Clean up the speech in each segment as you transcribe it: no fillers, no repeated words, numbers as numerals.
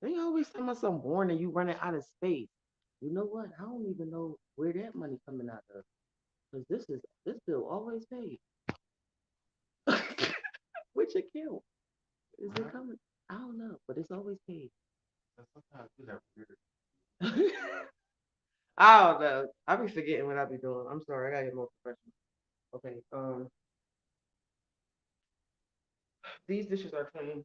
They always tell me something boring and you running out of space. You know what? I don't even know where that money coming out of. Because this bill always paid. Which account is it coming? I don't know, but it's always paid. Sometimes you have weird. I don't know. I be forgetting what I be doing. I'm sorry. I gotta get more professional. Okay. These dishes are clean.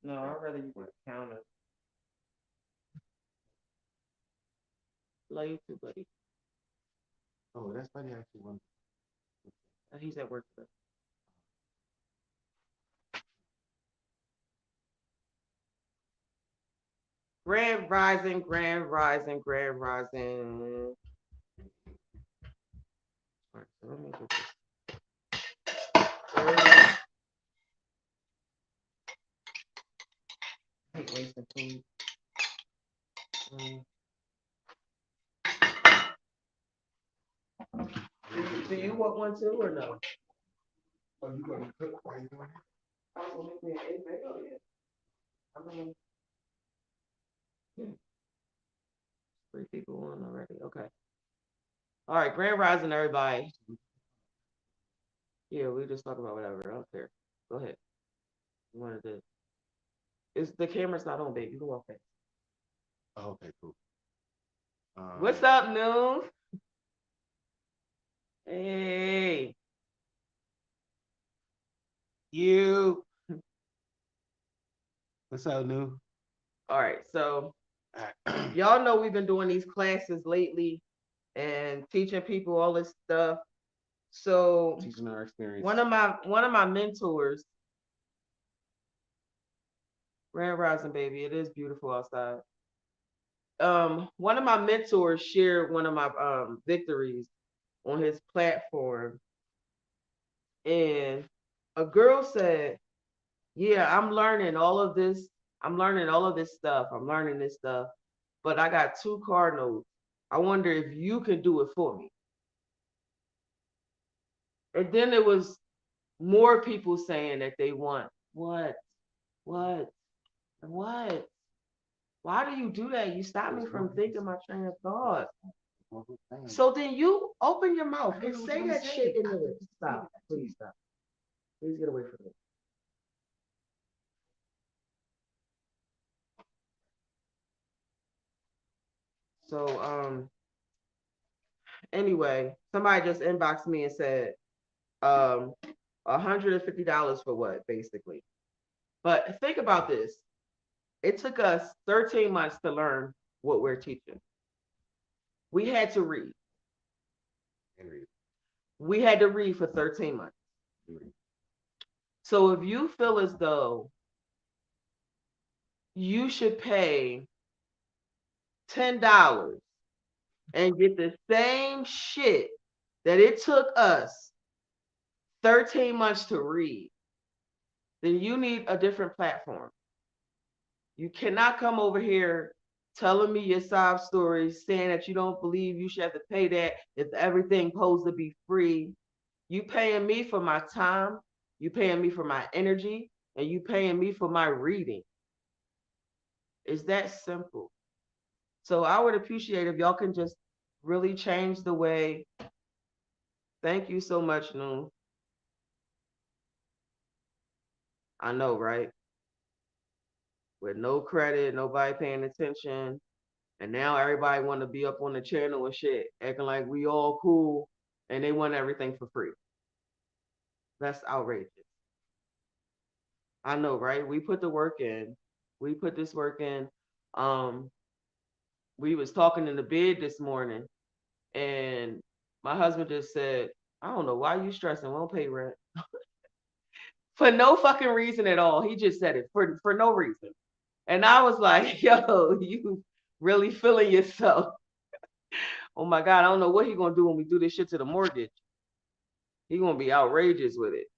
No, I'd rather use the counter. Love you too, buddy. Oh, that's funny. Actually, one. He's at work today. Grand rising, grand rising, grand rising. All right, so let me do this. I hate wasting food. Do you want one too or no? Oh, you gonna cook while you doing it? I was gonna make me an egg bagel, yeah. I mean, yeah. 3 people on already. Okay. All right, grand rising, everybody. Yeah, we just talk about whatever. I don't care. Go ahead. You wanted to. Is the camera's not on, babe? You can walk back. Oh, okay, cool. What's up, Noonth? Hey, you. What's up, New? All right, so y'all know we've been doing these classes lately and teaching people all this stuff. So teaching our experience. One of my mentors, Grand Rising baby, it is beautiful outside. One of my mentors shared one of my victories on his platform, and a girl said, "Yeah, I'm learning all of this. I'm learning all of this stuff. I'm learning this stuff, but I got 2 cardinals. I wonder if you can do it for me." And then there was more people saying that they want what, what, what? Why do you do that? You stop me from thinking my train of thought. So then you open your mouth and say that shit in the stop. Please stop. Please get away from me. So anyway, somebody just inboxed me and said $150 for what, basically. But think about this. It took us 13 months to learn what we're teaching. We had to read. We had to read for 13 months. So if you feel as though you should pay $10 and get the same shit that it took us 13 months to read, then you need a different platform. You cannot come over here telling me your sob stories, saying that you don't believe you should have to pay that if everything supposed to be free. You paying me for my time, you paying me for my energy, and you paying me for my reading. It's that simple. So I would appreciate if y'all can just really change the way. Thank you so much, Noon. I know, right? With no credit, nobody paying attention, and now everybody want to be up on the channel and shit, acting like we all cool, and they want everything for free. That's outrageous. I know, right? We put the work in. We put this work in. Um, we was talking in the bed this morning, and my husband just said, "I don't know why you stressing. We don't pay rent for no fucking reason at all." He just said it for no reason, and I was like, "Yo, you really feeling yourself?" Oh my God, I don't know what he gonna do when we do this shit to the mortgage. He gonna be outrageous with it.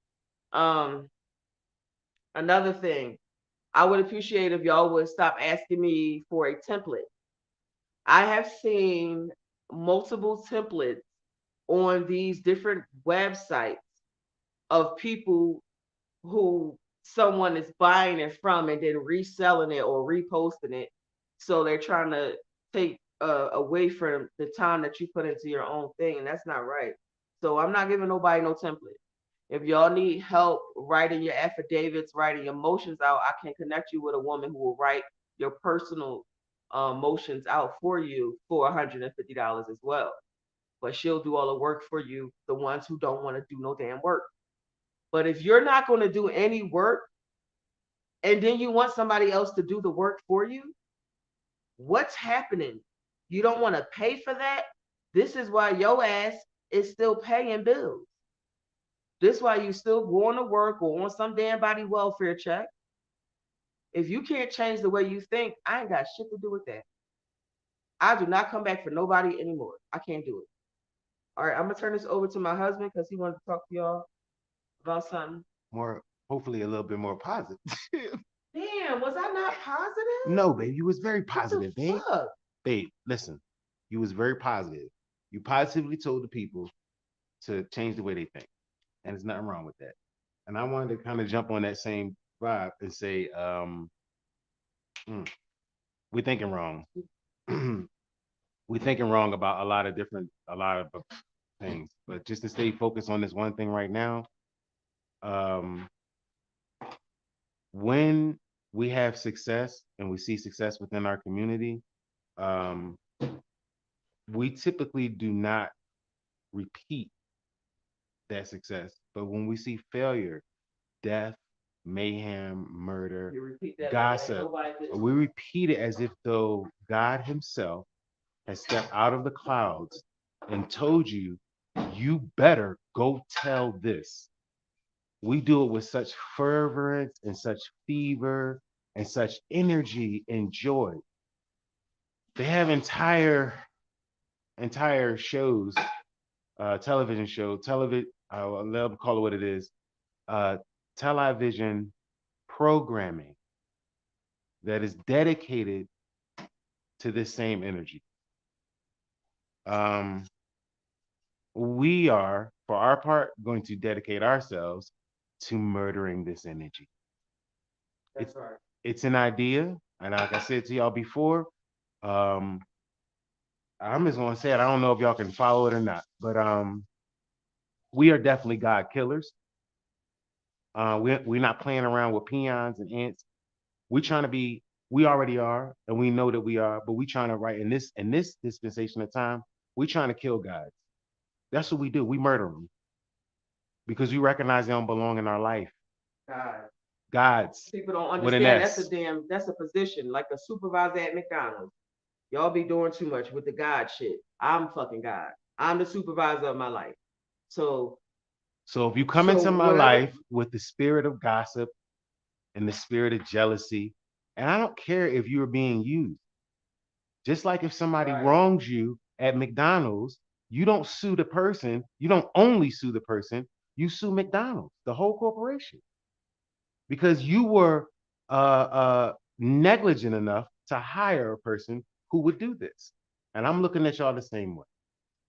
Um, Another thing, I would appreciate if y'all would stop asking me for a template. I have seen multiple templates on these different websites of people who someone is buying it from and then reselling it or reposting it. So they're trying to take away from the time that you put into your own thing, and that's not right. So I'm not giving nobody no template. If y'all need help writing your affidavits, writing your motions out, I can connect you with a woman who will write your personal motions out for you for $150 as well. But she'll do all the work for you, the ones who don't want to do no damn work. But if you're not going to do any work and then you want somebody else to do the work for you, what's happening? You don't want to pay for that? This is why your ass is still paying bills. This is why you still going to work or on some damn body welfare check. If you can't change the way you think, I ain't got shit to do with that. I do not come back for nobody anymore. I can't do it. All right, I'm gonna turn this over to my husband because he wanted to talk to y'all about something. More, hopefully, a little bit more positive. Damn, was I not positive? No, babe, you was very What the positive, babe. fuck? Babe, listen, you was very positive. You positively told the people to change the way they think, and there's nothing wrong with that. And I wanted to kind of jump on that same vibe and say, mm, we're thinking wrong. We're thinking wrong about a lot of things. But just to stay focused on this one thing right now, um, when we have success and we see success within our community, um, we typically do not repeat that success. But when we see failure, death, mayhem, murder, You repeat that like that. gossip, Nobody did. we repeat it as if though God Himself has stepped out of the clouds and told you, you better go tell this. We do it with such fervence and such fever and such energy and joy. They have entire shows, television show, television. I'll call it what it is. Uh, television programming that is dedicated to this same energy. Um, we are, for our part, going to dedicate ourselves to murdering this energy. That's It's right. it's an idea, and like I said to y'all before, um, I'm just gonna say it. I don't know if y'all can follow it or not, but we are definitely God killers. We're not playing around with peons and ants. We're trying to be. We already are, and we know that we are. But we trying to right in this dispensation of time. We trying to kill God. That's what we do. We murder them because we recognize they don't belong in our life. God. Gods People don't with an understand S. that's a position like a supervisor at McDonald's. Y'all be doing too much with the God shit. I'm fucking God. I'm the supervisor of my life. So So if you come so into my whatever. life with the spirit of gossip and the spirit of jealousy, and I don't care if you're being used, just like if somebody Right. wrongs you at McDonald's, you don't sue the person. You don't only sue the person. You sue McDonald's, the whole corporation, because you were negligent enough to hire a person who would do this. And I'm looking at y'all the same way.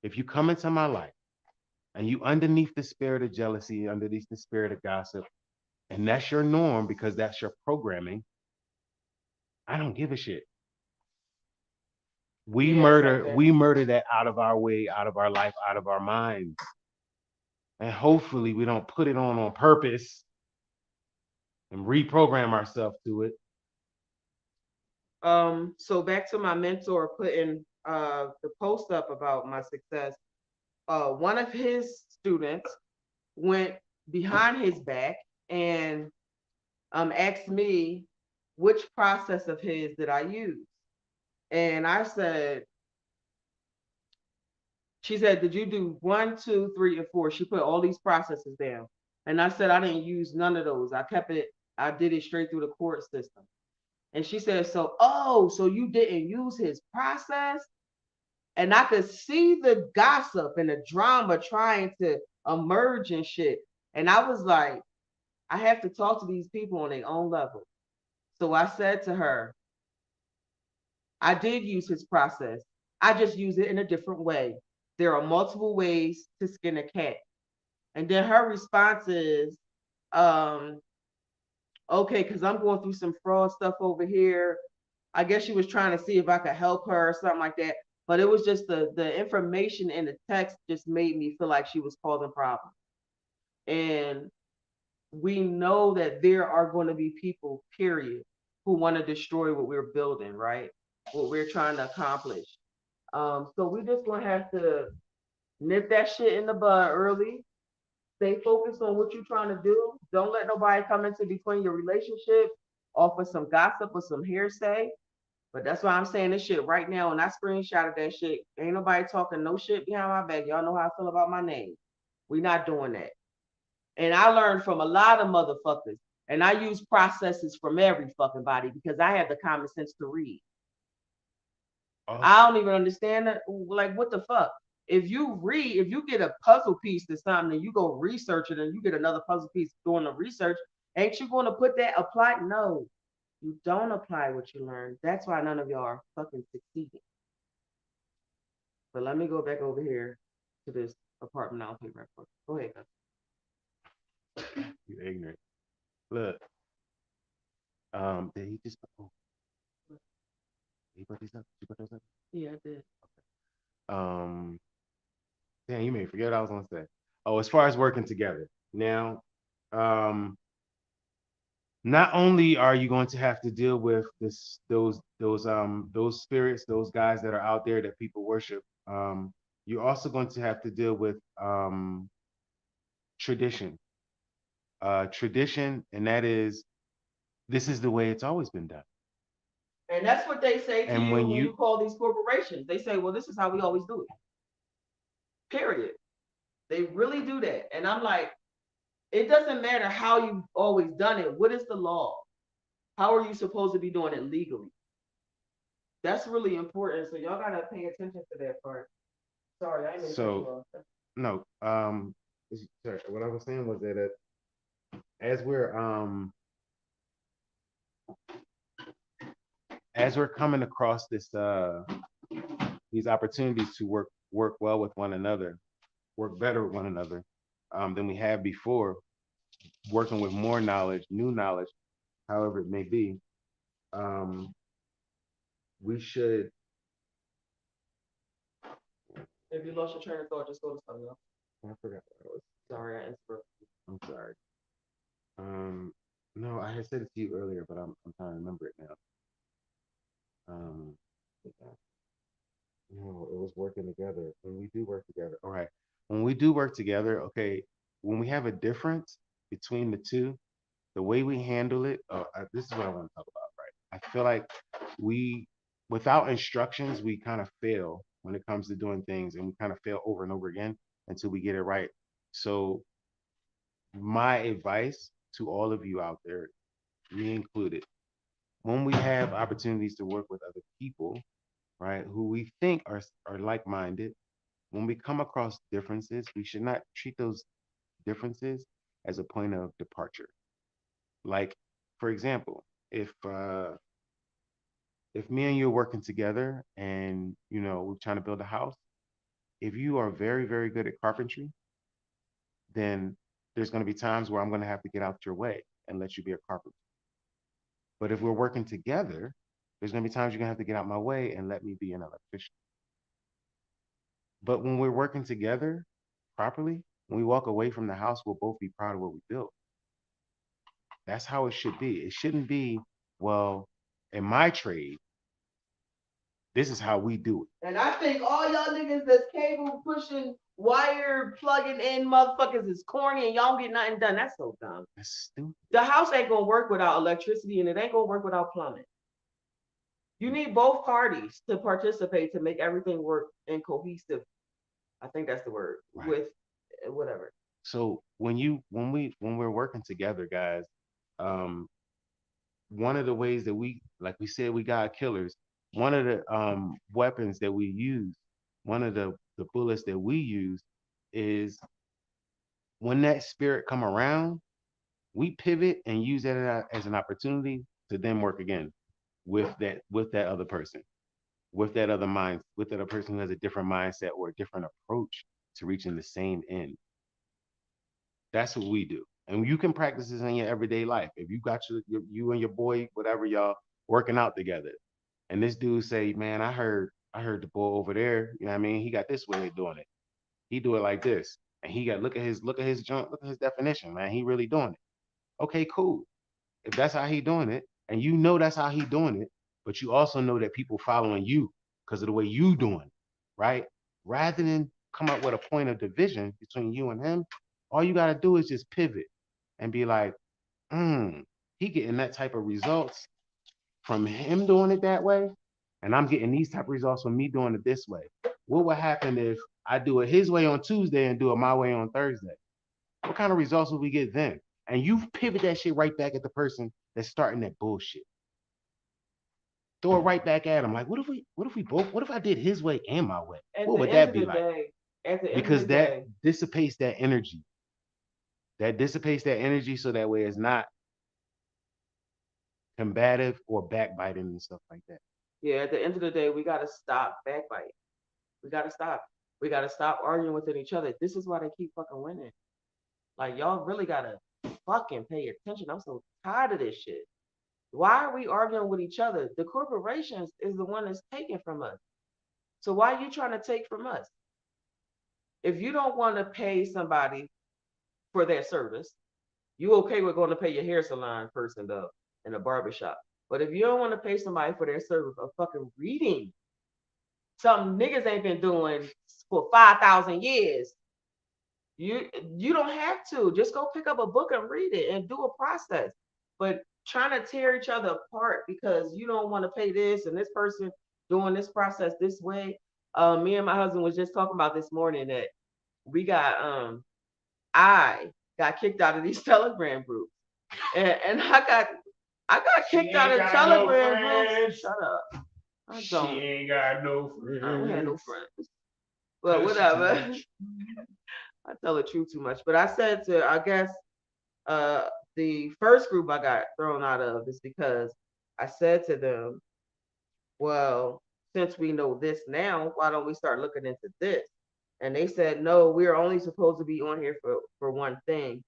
If you come into my life and you underneath the spirit of jealousy, underneath the spirit of gossip, and that's your norm because that's your programming, I don't give a shit. Yeah, it's like that. We murder that out of our way, out of our life, out of our minds. And hopefully we don't put it on purpose and reprogram ourselves to it. So back to my mentor putting the post up about my success. One of his students went behind his back and asked me which process of his did I use. And I said, she said, did you do one, two, three, and four? She put all these processes down. And I said, I didn't use none of those. I kept it, I did it straight through the court system. And she said, so, oh, so you didn't use his process? And I could see the gossip and the drama trying to emerge and shit. And I was like, I have to talk to these people on their own level. So I said to her, I did use his process. I just use it in a different way. There are multiple ways to skin a cat. And then her response is, um, okay, because I'm going through some fraud stuff over here. I guess she was trying to see if I could help her or something like that. But it was just the information in the text just made me feel like she was causing problems. And we know that there are going to be people, period, who want to destroy what we're building, right? What we're trying to accomplish. So we just gonna have to nip that shit in the bud early. Stay focused on what you're trying to do. Don't let nobody come into between your relationship, offer some gossip or some hearsay. But that's why I'm saying this shit right now. And I screenshotted that shit. Ain't nobody talking no shit behind my back. Y'all know how I feel about my name. We not doing that. And I learned from a lot of motherfuckers. And I use processes from every fucking body because I have the common sense to read. Also, I don't even understand that. Like, what the fuck? If you read, if you get a puzzle piece to something and you go research it and you get another puzzle piece doing the research, ain't you going to put that apply? No, you don't apply what you learn. That's why none of y'all are fucking succeeding. But let me go back over here to this apartment I'll pay rent for. Go ahead, guys. you ignorant. Look, did he just? Oh, he put these up. You put those up. Yeah, I did. Um, damn, you made me forget what I was gonna say. Oh, as far as working together, now, um, not only are you going to have to deal with this, those spirits, those guys that are out there that people worship. You're also going to have to deal with tradition, tradition, and that is this is the way it's always been done. And that's what they say to And you when when you you call these corporations. They say, well, this is how we always do it. Period. They really do that. And I'm like, it doesn't matter how you've always done it. What is the law? How are you supposed to be doing it legally? That's really important. So y'all gotta pay attention to that part. Sorry, I didn't mean to cut you so off. no, sorry, what I was saying was that as we're um as we're coming across these opportunities to work well with one another, work better with one another than we have before, working with more knowledge, new knowledge, however it may be, um, we should. If you lost your train of thought, just go to something else. I forgot what I was. Sorry, I interrupted. I'm sorry. Um, no, I had said it to you earlier, but I'm trying to remember it now. Um, no, it was working together. When we do work together, all right. When we do work together, okay. When we have a difference between the two, the way we handle it. This is what I want to talk about. Right. I feel like we, without instructions, we kind of fail when it comes to doing things, and we kind of fail over and over again until we get it right. So, my advice to all of you out there, me included, when we have opportunities to work with other people, right, who we think are like-minded, when we come across differences, we should not treat those differences as a point of departure. Like, for example, if uh, if me and you are working together and we're trying to build a house, if you are very very good at carpentry, then there's going to be times where I'm going to have to get out your way and let you be a carpenter. But if we're working together, there's going to be times you're going to have to get out my way and let me be an electrician. But when we're working together properly, when we walk away from the house, we'll both be proud of what we built. That's how it should be. It shouldn't be, well, in my trade, this is how we do it. And I think all y'all niggas that's cable pushing, wire plugging in motherfuckers is corny and y'all get nothing done. That's so dumb. That's stupid. The house ain't gonna work without electricity and it ain't gonna work without plumbing. You need both parties to participate to make everything work in cohesive. I think that's the word. Right. With whatever. So when we're working together, guys, um, one of the ways that we, like we said, we got killers. One of the weapons that we use, one of the bullets that we use is when that spirit come around, we pivot and use that as an opportunity to then work again with that other person, with that other mind, with that other person who has a different mindset or a different approach to reaching the same end. That's what we do. And you can practice this in your everyday life. If you got you and your boy, whatever y'all working out together, and this dude say, "Man, I heard the boy over there. You know what I mean? He got this way of doing it. He do it like this, and he got look at his joint, look at his definition, man. He really doing it. Okay, cool. If that's how he doing it, and you know that's how he doing it, but you also know that people following you because of the way you doing it, right? Rather than come up with a point of division between you and him, all you gotta do is just pivot and be like, he getting that type of results from him doing it that way, and I'm getting these type of results from me doing it this way. What would happen if I do it his way on Tuesday and do it my way on Thursday? What kind of results will we get then? And you pivot that shit right back at the person that's starting that bullshit. Throw it right back at him. Like, what if I did his way and my way? At What the would end that of be the like? day, at the end of the Because that day, dissipates that energy. That dissipates that energy so that way it's not combative or backbiting and stuff like that. yeah, at the end of the day, we gotta stop backbiting. We gotta stop. We gotta stop arguing within each other. This is why they keep fucking winning. Like y'all really gotta fucking pay attention. I'm so tired of this shit. Why are we arguing with each other? The corporations is the one that's taking from us. So why are you trying to take from us? If you don't want to pay somebody for their service, you okay with going to pay your hair salon person though in a barbershop. But if you don't want to pay somebody for their service of fucking reading, something niggas ain't been doing for 5,000 years, you you don't have to. Just go pick up a book and read it and do a process. But trying to tear each other apart because you don't want to pay this and this person doing this process this way. Me and my husband was just talking about this morning that we got I got kicked out of these Telegram groups. And I got kicked out of Telegram groups. Shut up. I She don't. ain't got no I don't have no friends. friends. But whatever. I tell the truth too much. But I said to I guess uh the first group I got thrown out of is because I said to them, well, since we know this now, why don't we start looking into this? And they said, no, we're only supposed to be on here for one thing.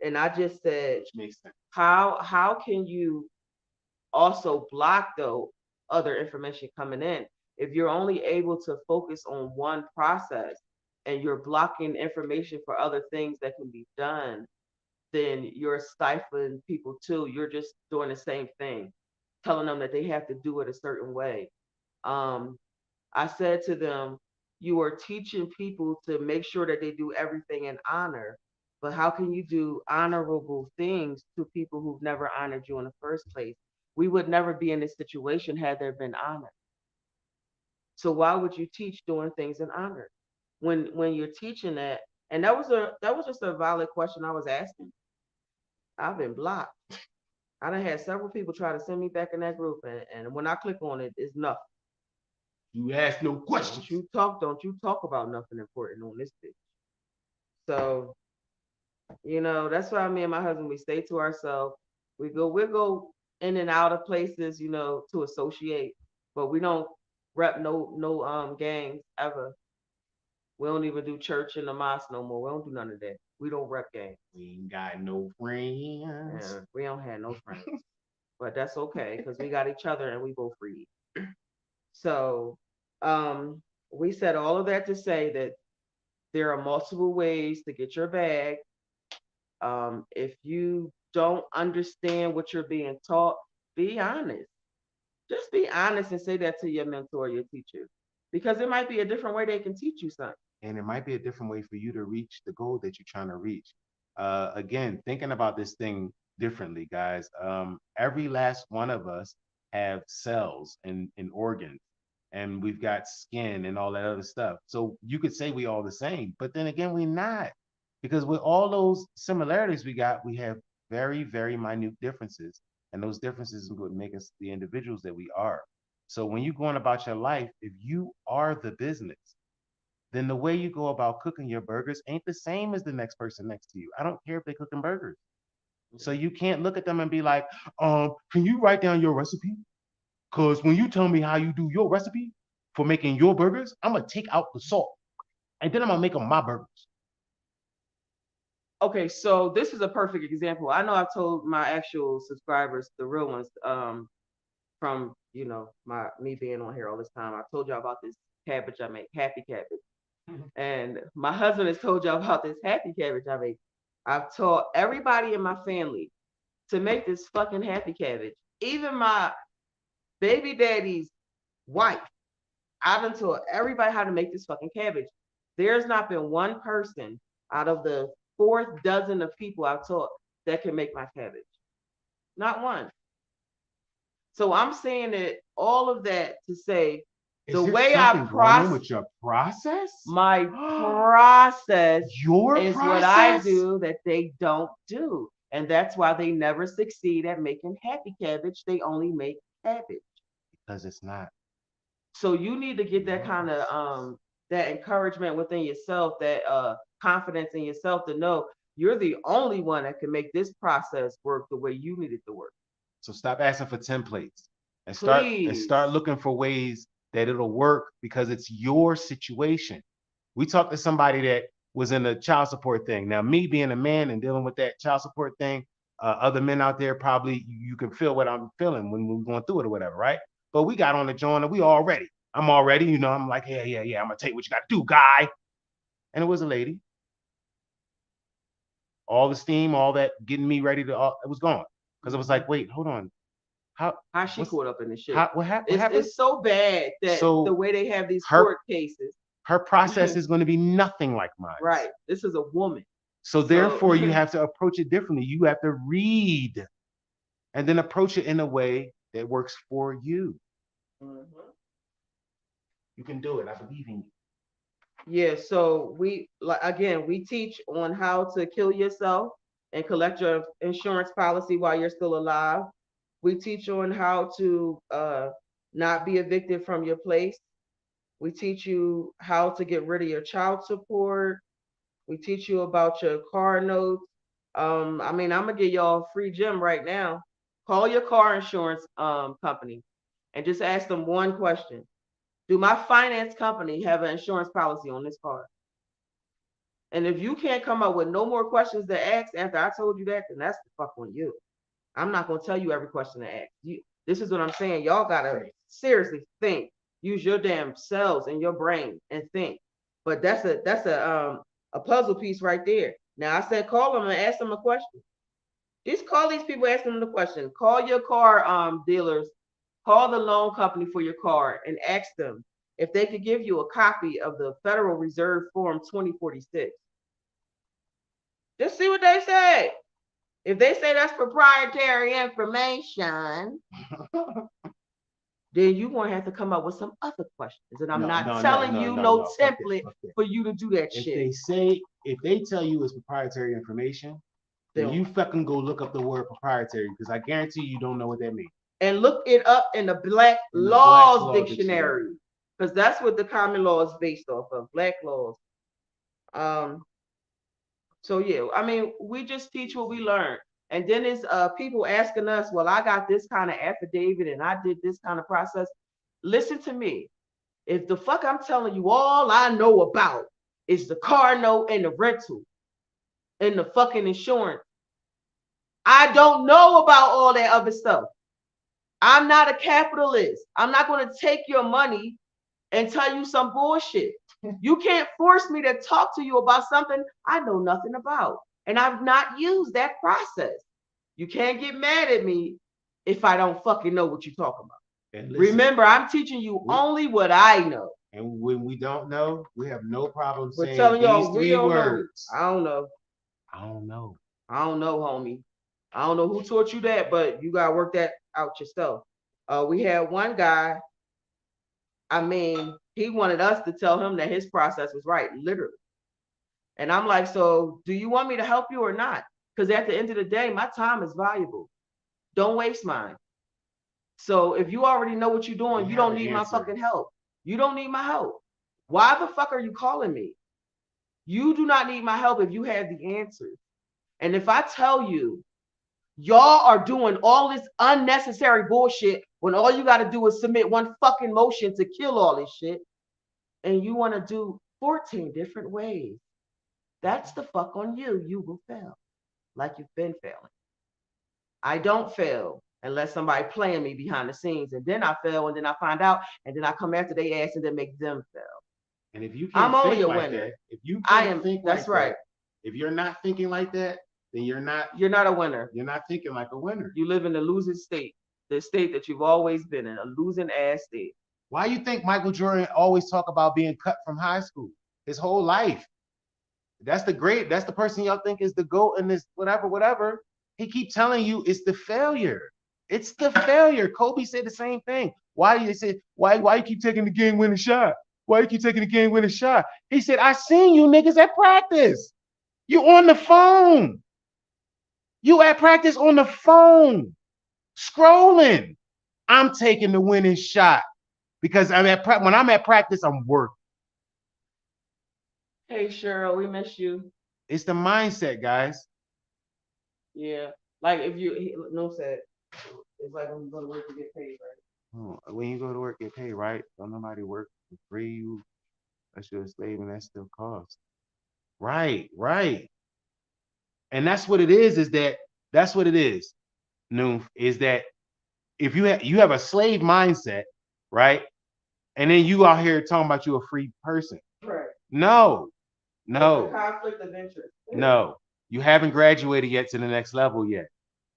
And I just said, Which makes sense. how can you also block though other information coming in if you're only able to focus on one process and you're blocking information for other things that can be done, then you're stifling people too. You're just doing the same thing, telling them that they have to do it a certain way. um, I said to them, you are teaching people to make sure that they do everything in honor. But how can you do honorable things to people who've never honored you in the first place? We would never be in this situation had there been honor. So why would you teach doing things in honor? When you're teaching that, and that was just a valid question I was asking. I've been blocked. I done had several people try to send me back in that group, and when I click on it, it's nothing. You ask no Don't questions. you talk? Don't you talk about nothing important on this bitch? So that's why me and my husband we stay to ourselves. We go in and out of places, to associate, but we don't rep no gangs ever. We don't even do church in the mosque no more. We don't do none of that. We don't rep gangs. We ain't got no friends. Yeah, we don't have no friends, but that's okay because we got each other and we both read. So um, we said all of that to say that there are multiple ways to get your bag. If you don't understand what you're being taught, be honest. Just be honest and say that to your mentor, your teacher, because it might be a different way they can teach you something. And it might be a different way for you to reach the goal that you're trying to reach. Again, thinking about this thing differently, guys. Every last one of us have cells and organs, and we've got skin and all that other stuff. So you could say we all the same, but then again, we're not, because with all those similarities we got, we have very, very minute differences, and those differences would make us the individuals that we are. So when you're going about your life, if you are the business, then the way you go about cooking your burgers ain't the same as the next person next to you. I don't care if they're cooking burgers. So you can't look at them and be like, can you write down your recipe? Because when you tell me how you do your recipe for making your burgers, I'm gonna take out the salt and then I'm gonna make them my burgers. Okay, so this is a perfect example. I know I've told my actual subscribers, the real ones, from my me being on here all this time. I told y'all about this cabbage I make, happy cabbage. And my husband has told y'all about this happy cabbage I make. I've taught everybody in my family to make this fucking happy cabbage. Even my baby daddy's wife. I've been taught everybody how to make this fucking cabbage. There's not been one person out of the fourth dozen of people I've taught that can make my cabbage. Not one. So I'm saying that all of that to say Is the there way I something going on with your process? my process Your is what I process? do that they don't do. And that's why they never succeed at making happy cabbage. They only make cabbage. Because it's not. So you need to get that Your kind of process. that encouragement within yourself, that confidence in yourself to know you're the only one that can make this process work the way you need it to work. So stop asking for templates and Please. start looking for ways that it'll work because it's your situation. We talked to somebody that was in the child support thing. Now, me being a man and dealing with that child support thing, other men out there probably you can feel what I'm feeling when we're going through it or whatever, right? But we got on the joint and we all ready. I'm all ready, I'm like, yeah. I'm gonna tell you what you got to do, guy. And it was a lady. All the steam, all that getting me ready to, it was gone because I was like, wait, hold on, how How she what's caught up in this shit. how what It's happened? it's so bad that the So way they have these her court cases. her process is going to be nothing like mine. Right. This is a woman. So So therefore, you have to approach it differently. You have to read and then approach it in a way that works for you. Mhm. You can do it. I believe in you. Yeah, so we teach on how to kill yourself and collect your insurance policy while you're still alive. We teach on how to not be evicted from your place. We teach you how to get rid of your child support. We teach you about your car notes. I'm gonna give y'all a free gem right now. Call your car insurance company and just ask them one question. Do my finance company have an insurance policy on this car? And if you can't come up with no more questions to ask after I told you that, then that's the fuck on you. I'm not gonna tell you every question to ask. This is what I'm saying. Y'all gotta seriously think. Use your damn cells and your brain and think. But that's a puzzle piece right there. Now I said call them and ask them a question. Just call these people, ask them the question. Call your car dealers, call the loan company for your car, and ask them if they could give you a copy of the Federal Reserve Form 2046. Just see what they say. If they say that's proprietary information, then you're going to have to come up with some other questions. And I'm not telling you no Fuck that. template Fuck that. for you to do that If shit. if they tell you it's proprietary information, then you fucking go look up the word proprietary because I guarantee you don't know what that means. And look it up in the Black Laws Dictionary, because that's what the common law is based off of, Black laws. So yeah, we just teach what we learn. And then it's people asking us, well, I got this kind of affidavit and I did this kind of process. Listen to me. If the fuck I'm telling you all I know about is the car note and the rental and the fucking insurance, I don't know about all that other stuff. I'm not a capitalist. I'm not going to take your money and tell you some bullshit. You can't force me to talk to you about something I know nothing about. And I've not used that process. You can't get mad at me if I don't fucking know what you're talking about. And listen, remember, I'm teaching you only what I know. And when we don't know, we have no problem We're saying telling y'all these three words. I don't know. I don't know. I don't know, homie. I don't know who taught you that, but you gotta work that out yourself. We had one guy. He wanted us to tell him that his process was right, literally. And I'm like, so do you want me to help you or not? Because at the end of the day, my time is valuable. Don't waste mine. So if you already know what you're doing, you don't need my fucking help. You don't need my help. Why the fuck are you calling me? You do not need my help if you have the answers. And if I tell you, y'all are doing all this unnecessary bullshit when all you got to do is submit one fucking motion to kill all this shit, and you want to do 14 different ways. That's the fuck on you. You will fail like you've been failing. I don't fail unless somebody playing me behind the scenes, and then I fail, and then I find out, and then I come after they ass and then make them fail. And if you I'm can't only think a like winner. that, if you I can't am. think That's like right. that, if you're not thinking like that, then you're not A winner. you're not thinking like a winner. You live in the losing state, the state that you've always been in, a losing ass state. Why you think Michael Jordan always talk about being cut from high school his whole life? That's the person y'all think is the GOAT in this whatever. He keep telling you it's the failure. It's the failure. Kobe said the same thing. Why you say why you keep taking the game winning shot? Why you keep taking the game winning shot? He said, I seen you niggas at practice. You on the phone. You at practice on the phone, scrolling. I'm taking the winning shot because when I'm at practice, I'm working. Hey Cheryl, we miss you. It's the mindset, guys. Yeah, like if you no said it's like when you go to work to get paid, When you go to work, get paid, right? Don't nobody work for free. You unless you're a slave, and that still costs. Right, right. And that's what it is. That's what it is. Noonth, is that if you have a slave mindset, right? And then you out here talking about you a free person. right? No, No. no, Conflict of interest. no. You haven't graduated yet to the next level yet.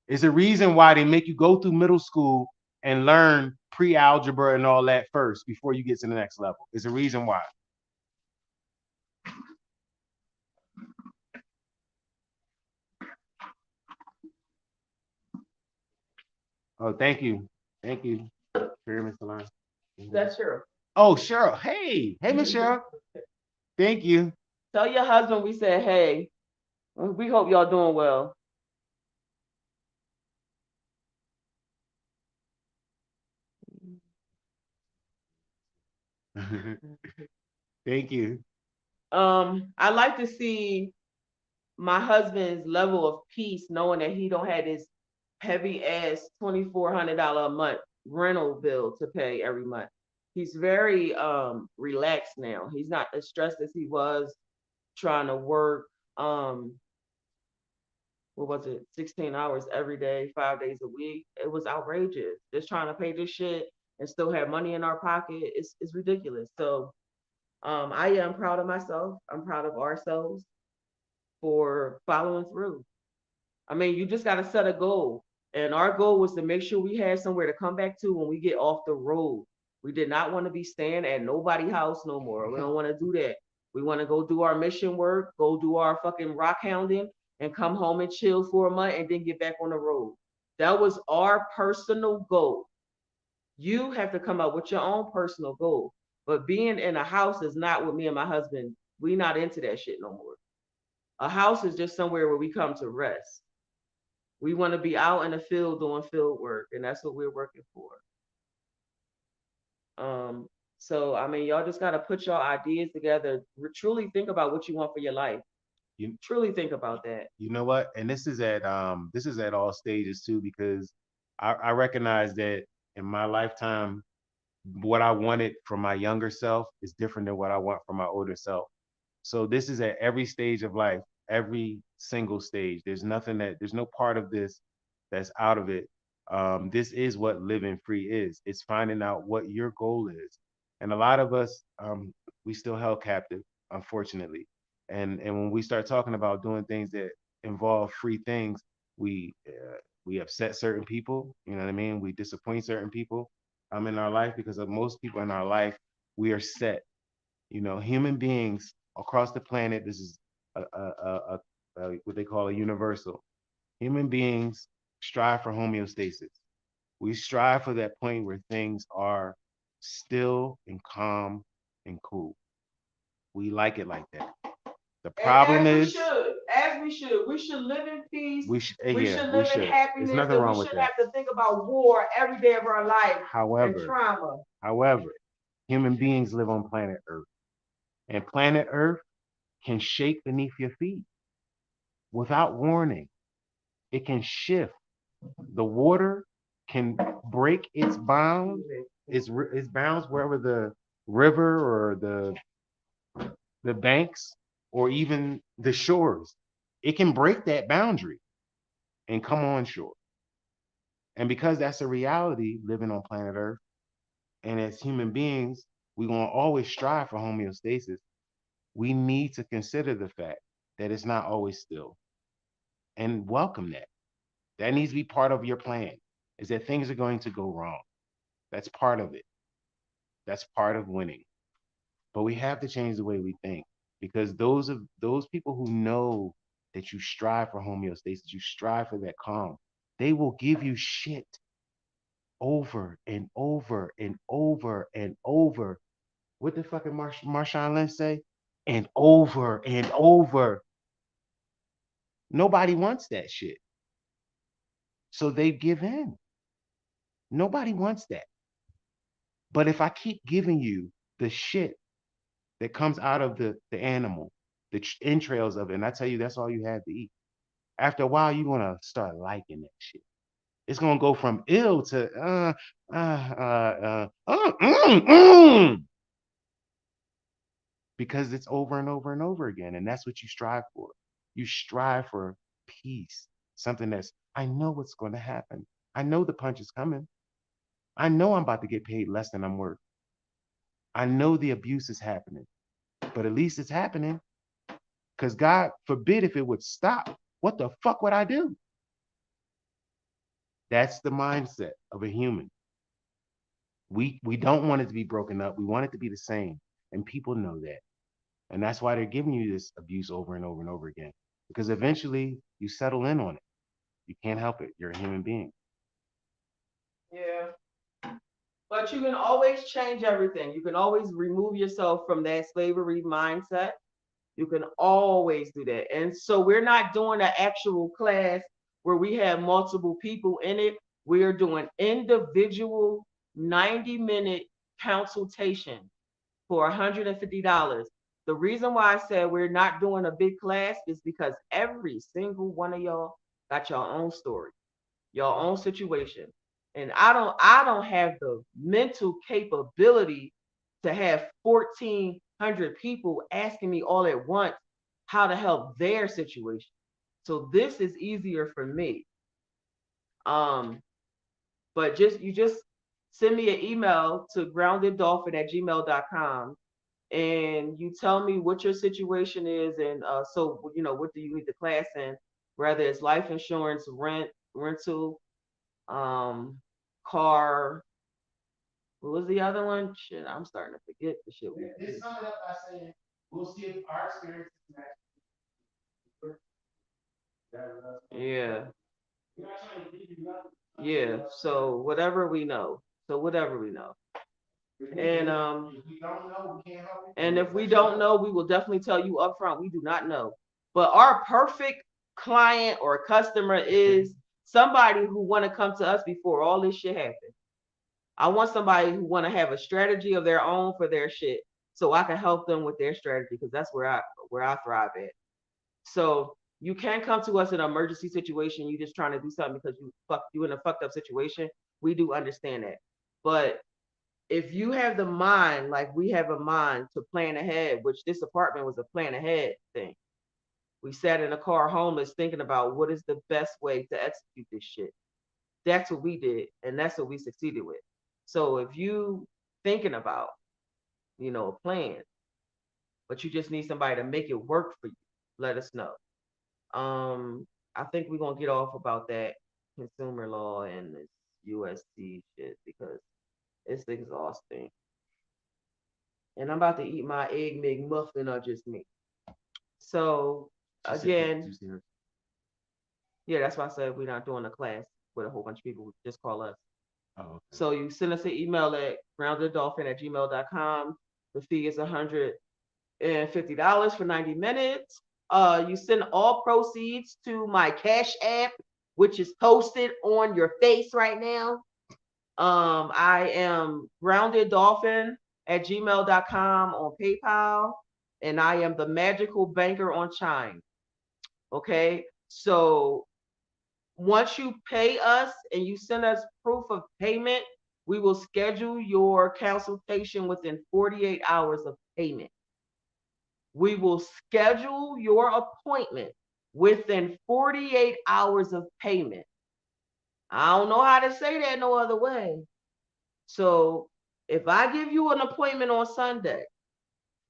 It's a reason why they make you go through middle school and learn pre-algebra and all that first before you get to the next level. It's a reason why. Oh, thank you. Thank you. Pyramid Salon. That's true. Oh, Cheryl. Hey. Hey, Miss Cheryl. Thank you. Tell your husband we said, hey, we hope y'all doing well. Thank you. I like to see my husband's level of peace, knowing that he don't have this heavy ass $2,400 a month rental bill to pay every month. He's very relaxed now. He's not as stressed as he was trying to work. What was it? 16 hours every day, 5 days a week. It was outrageous. Just trying to pay this shit and still have money in our pocket. It's ridiculous. So I am proud of myself. I'm proud of ourselves for following through. I mean, you just got to set a goal. And our goal was to make sure we had somewhere to come back to when we get off the road. We did not want to be staying at nobody's house no more. We don't want to do that. We want to go do our mission work, go do our fucking rock hounding, and come home and chill for a month and then get back on the road. That was our personal goal. You have to come up with your own personal goal. But being in a house is not what me and my husband, we not into that shit no more. A house is just somewhere where we come to rest. We want to be out in the field doing field work, and that's what we're working for. So I mean, y'all just gotta put your ideas together. Truly think about what you want for your life. You Truly think about that. you know what? And this is at all stages too, because I recognize that in my lifetime, what I wanted from my younger self is different than what I want from my older self. So this is at every stage of life, every single stage. There's no part of this that's out of it. This is what living free is. It's finding out what your goal is. And a lot of us, we still held captive, unfortunately. And when we start talking about doing things that involve free things, we we upset certain people. You know what I mean? We disappoint certain people in our life because of most people in our life, we are set. You know, human beings across the planet, this is what they call a universal. Human beings strive for homeostasis. We strive for that point where things are still and calm and cool. We like it like that. The problem is, we should live in peace. We yeah, should we live in should. There's happiness, nothing and we wrong with shouldn't that. have to think about war every day of our life and However, trauma. however, human beings live on planet Earth, and planet Earth can shake beneath your feet without warning. It can shift. The water can break its bounds, its bounds wherever the river or the banks or even the shores. It can break that boundary and come on shore. And because that's a reality living on planet Earth, and as human beings, we're going to always strive for homeostasis. We need to consider the fact that it's not always still and welcome that. That needs to be part of your plan, is that things are going to go wrong. That's part of it. That's part of winning. But we have to change the way we think, because those people who know that you strive for homeostasis, you strive for that calm, they will give you shit over and over and over and over. What the fucking Marshawn Lynch say? And over and over. Nobody wants that shit. So they give in. Nobody wants that. But if I keep giving you the shit that comes out of the animal, the entrails of it, and I tell you that's all you have to eat, after a while you're gonna start liking that shit. It's gonna go from ill to because it's over and over and over again, and that's what you strive for. You strive for peace, something that's, I know what's going to happen. I know the punch is coming. I know I'm about to get paid less than I'm worth. I know the abuse is happening, but at least it's happening. Because God forbid if it would stop, what the fuck would I do? That's the mindset of a human. We don't want it to be broken up. We want it to be the same. And people know that. And that's why they're giving you this abuse over and over and over again. Because eventually you settle in on it. You can't help it. You're a human being. Yeah. But you can always change everything. You can always remove yourself from that slavery mindset. You can always do that. And so we're not doing an actual class where we have multiple people in it. We are doing individual 90-minute consultation for $150. The reason why I said we're not doing a big class is because every single one of y'all got your own story, your own situation. And I don't have the mental capability to have 1,400 people asking me all at once how to help their situation. So this is easier for me. Um, but just send me an email to groundeddolphin@gmail.com, and you tell me what your situation is, and so what do you need the class in, whether it's life insurance, rental, um, car. What was the other one? Shit, I'm starting to forget the shit we It's did. sum it up by saying we'll see if our experience match. Yeah, We're not trying to give you nothing. yeah. So whatever we know. So whatever we know. And If we don't know, we can't help it. and if we don't know, we will definitely tell you up front. We do not know. But our perfect client or customer is somebody who want to come to us before all this shit happens. I want somebody who want to have a strategy of their own for their shit, so I can help them with their strategy, because that's where I thrive at. So you can come to us in an emergency situation. You just trying to do something because you in a fucked up situation. We do understand that, but if you have the mind, like we have a mind to plan ahead, which this apartment was a plan ahead thing. We sat in a car homeless thinking about what is the best way to execute this shit. That's what we did, and that's what we succeeded with. So if you thinking about, a plan, but you just need somebody to make it work for you, let us know. I think we're gonna get off about that consumer law and this USC shit because it's exhausting. And I'm about to eat my egg McMuffin or just me. So again, yeah, that's why I said we're not doing a class with a whole bunch of people. Just call us. Oh, okay. So you send us an email at groundeddolphin@gmail.com. The fee is $150 for 90 minutes. You send all proceeds to my Cash App, which is posted on your face right now. I am groundeddolphin@gmail.com on PayPal, and I am the magical banker on Chime. Okay, so once you pay us and you send us proof of payment, we will schedule your consultation within 48 hours of payment. We will schedule your appointment within 48 hours of payment. I don't know how to say that no other way. So if I give you an appointment on Sunday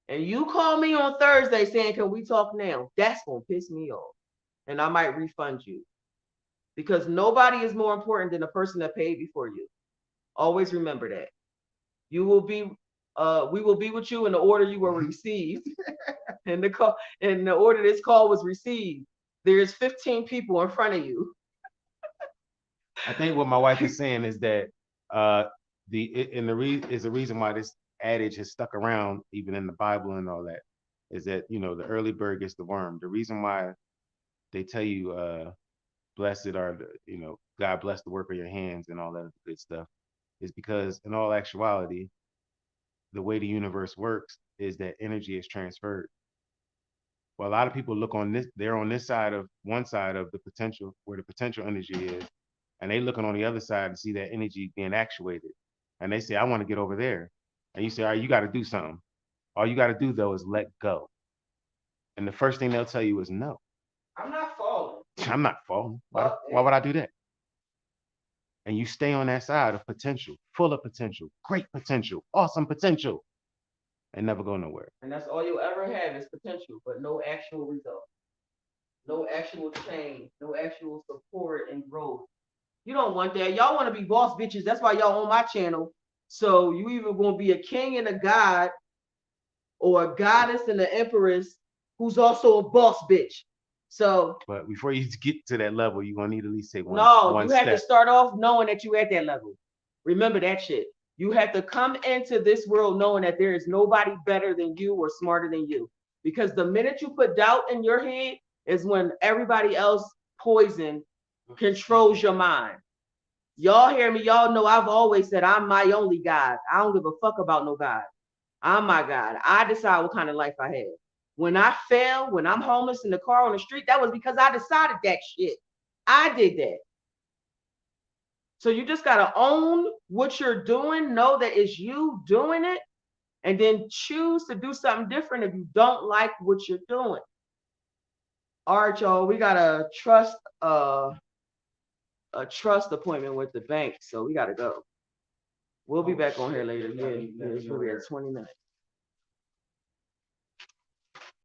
and you call me on Thursday saying, can we talk now? That's going to piss me off. And I might refund you because nobody is more important than the person that paid before you. Always remember that. You will be, we will be with you in the order you were received. And the order this call was received. There's 15 people in front of you. I think what my wife is saying is that uh the reason why this adage has stuck around even in the Bible and all that is that the early bird gets the worm. The reason why they tell you blessed are God bless the work of your hands and all that good stuff is because in all actuality the way the universe works is that energy is transferred. Well, a lot of people look on this, they're on this side of one side of the potential, where the potential energy is, and they looking on the other side to see that energy being actuated. And they say, I want to get over there. And you say, all right, you got to do something. All you got to do though is let go. And the first thing they'll tell you is no. I'm not falling. I'm not falling. Why would I do that? And you stay on that side of potential, full of potential, great potential, awesome potential, and never go nowhere. And that's all you'll ever have is potential, but no actual result, no actual change, no actual support and growth. You don't want that. Y'all want to be boss bitches. That's why y'all on my channel. So you either gonna be a king and a god, or a goddess and an empress who's also a boss bitch. So, but before you get to that level, you're gonna need at least take one step. Have to start off knowing that you at that level. Remember that shit. You have to come into this world knowing that there is nobody better than you or smarter than you. Because the minute you put doubt in your head is when everybody else poison controls your mind. Y'all hear me? Y'all know I've always said I'm my only God. I don't give a fuck about no God. I'm my God. I decide what kind of life I have. When I fail, when I'm homeless in the car on the street, that was because I decided that shit. I did that. So you just got to own what you're doing, know that it's you doing it, and then choose to do something different if you don't like what you're doing. All right, y'all, we got a trust appointment with the bank, so we got to go. We'll be back on here later. Yeah, it's really at 20 minutes.